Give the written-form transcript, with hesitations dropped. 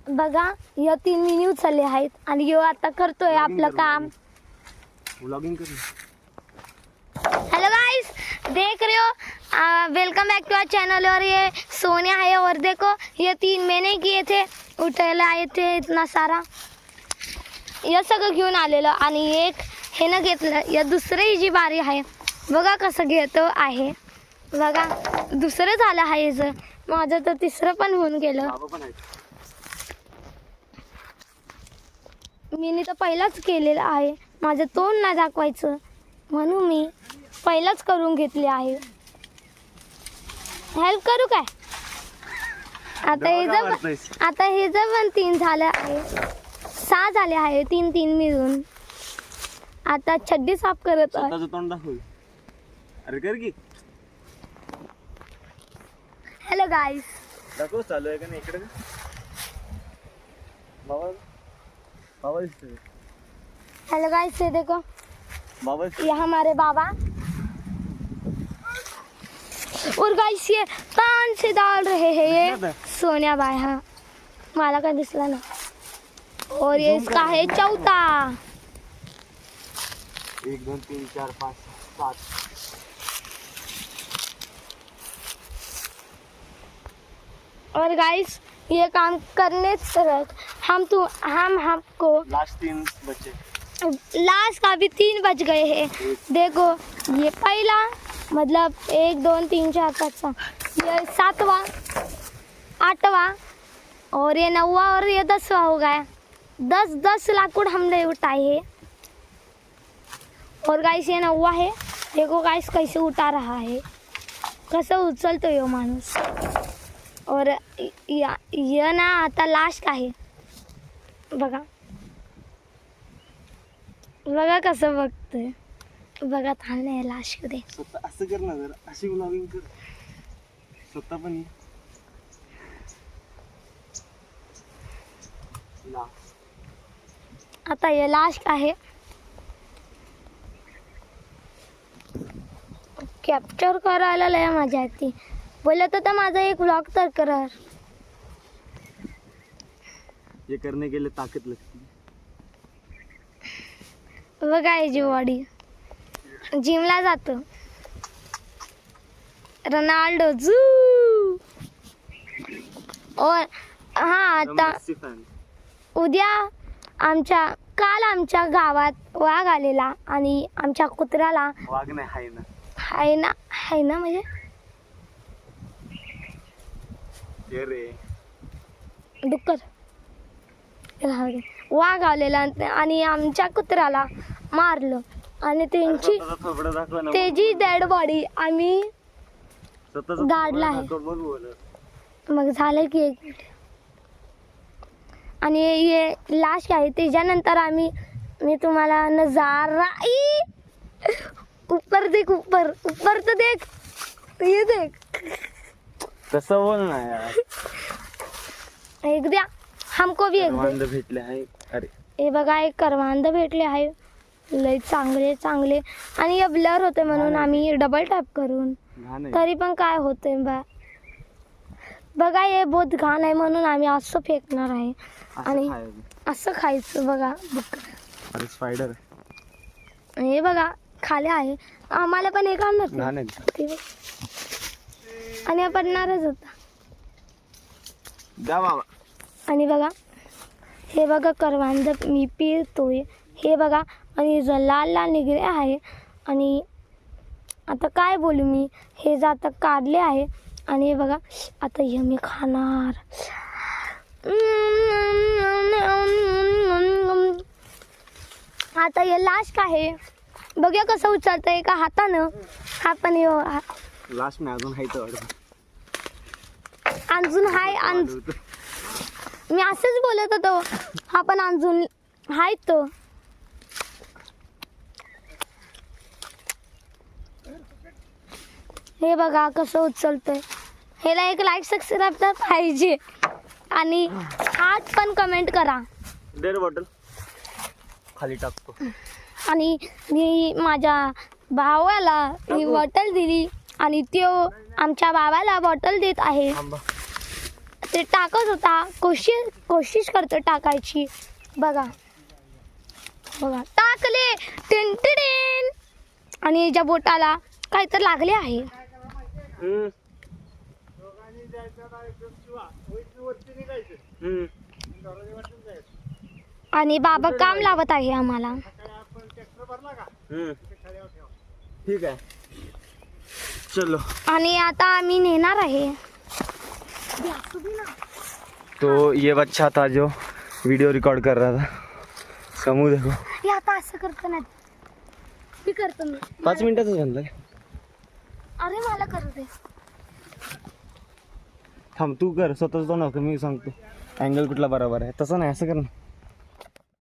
बघा या 3 मिनी उचलले आहेत आणि यो आता करतोय आपलं काम. व्लॉगिंग कर. हेलो गाइस, देख रहे हो, welcome back to our channel. और ये सोनिया है और देखो ये 3 महीने किए थे, उठायला आए थे इतना सारा. या सगळं घेऊन आलेलं आणि एक हे न घेतलं. या दुसरी जी बारी आहे बघा कसं घेतो आहे. बघा दुसरं झालं आहे याचं. माझं तर तिसरं पण होऊन गेलं. मी तर पहिलाच केलेलं आहे. माझं तोंड नाही दाखवायचं म्हणून मी पहिलाच करून घेतले आहे. हेल्प करू काय? आता हे जर पण 3 झालं आहे, 6 झाले आहे. 3 मिळून आता छड्डी साफ करत आहे. स्वतःचं तोंड दाखव. अरे कर की. हेलो गाइस, दाखव चालू आहे का नाही इकडे. बाबा बाबा दिसतोय. हेलो गाइस, ये देखो बाबा ये हमारे बाबा. और गाइस ये पान से डाल रहे हैं ये सोनिया बाई. हाँ मला काय दिसला ना. और ये इसका है चौथा. 1 2 3 4 5 7. और गाइस ये काम करने तक हम आपको लास्ट 3 बचे. लास्ट का भी 3 बज गए हैं. देखो ये पहला मतलब 1 2 3 4 5 6, ये 7वां 8वां और ये 9वां और ये 10वां हो गया. 10 लाकुड़ हमने उठाए हैं. और गाइस ये 9वां है. देखो गाइस कैसे उठा रहा है, कसं उचलतो यो माणूस. और ये ना आता लास्ट आहे. बघा बघा कसं बघतोय. बघा थांबले लास्ट दे. स्वतः असं कर ना जरा. अशी व्लॉगिंग कर स्वतः पण ये. आता हे लास्ट आहे. कॅप्चर करायला लय मजा येते. बोलत होता माझा एक व्लॉग तर कर. ये करने के लिए ताकत लगती है. बघा याची बॉडी. जिमला जातो रोनाल्डो जू. और हाँ आता उद्या काल आमच्या गावात वाघ आलेला आणि आमच्या कुत्र्याला. वाघ नाही हाय ना म्हणजे डुक्कर. वाघ आलेला आणि आमच्या कुत्र्याला मारलं आणि त्याची डेड बॉडी आम्ही गाडला आहे. मग झालं की 1 मिनिट. आणि हे लास्ट आहे. त्याच्यानंतर मी तुम्हाला नजारा ऊपर देख. ऊपर तर देख. ये देख कसं बोल ना यार. एक द्या हमको भी एक करवंद भेटले आहे. अरे हे बघा एक करवंद भेटले आहे. लय चांगले आणि हे ब्लर होते म्हणून आम्ही डबल टॅप करून तरी पण काय होते बघा. हे बहुत घाण आहे म्हणून आम्ही असं फेकणार आहे आणि असं खायचं. बघा अरे स्पायडर. हे बघा खाली आहे. आम्हाला पण एक आणणार आणि पडणारच होता. आणि बघा हे बघा करवंद मी पिळतोय. हे बघा आणि लाल निघले आहे. आणि आता काय बोलू मी. हे आता काढले आहे आणि हे बघा आता हे मी खाणार. आता हे लास्ट आहे. बघूया कसं उचलतंय एका हातानं. हा पण लास्ट में अजून हाय. मी असंच बोलत होतो. हा पण अजून हाय तो. हे बघा कसं उचलतोय. ह्याला एक लाईक सबस्क्राईब तर पाहिजे आणि हार्ट पण कमेंट करा. बॉटल खाली टाकतो. आणि मी माझ्या भावाला ही बॉटल दिली आणि तो आमच्या बाबाला बॉटल देत आहे. ते टाकत होता, कोशिश करतो टाकायची. बघा बघा टाकले. Tin tin. आणि ज्या बोटाला काय तर लागले आहे. आणि बाबा काम लावत आहे आम्हाला. ठीक आहे, चलो. आणि आता आम्ही नेणार आहे. तो ये बच्चा था जो वीडियो रिकॉर्ड कर रहा था. समू देखो. हे आता असं करतो ना, मी करतो मी. 5 मिनिटाचं झालं. अरे मला करू दे. थांब, तू कर स्वतःच. तो नको, मी सांगतो अँगल कुठला बरोबर आहे. तसं नाही, असं कर ना.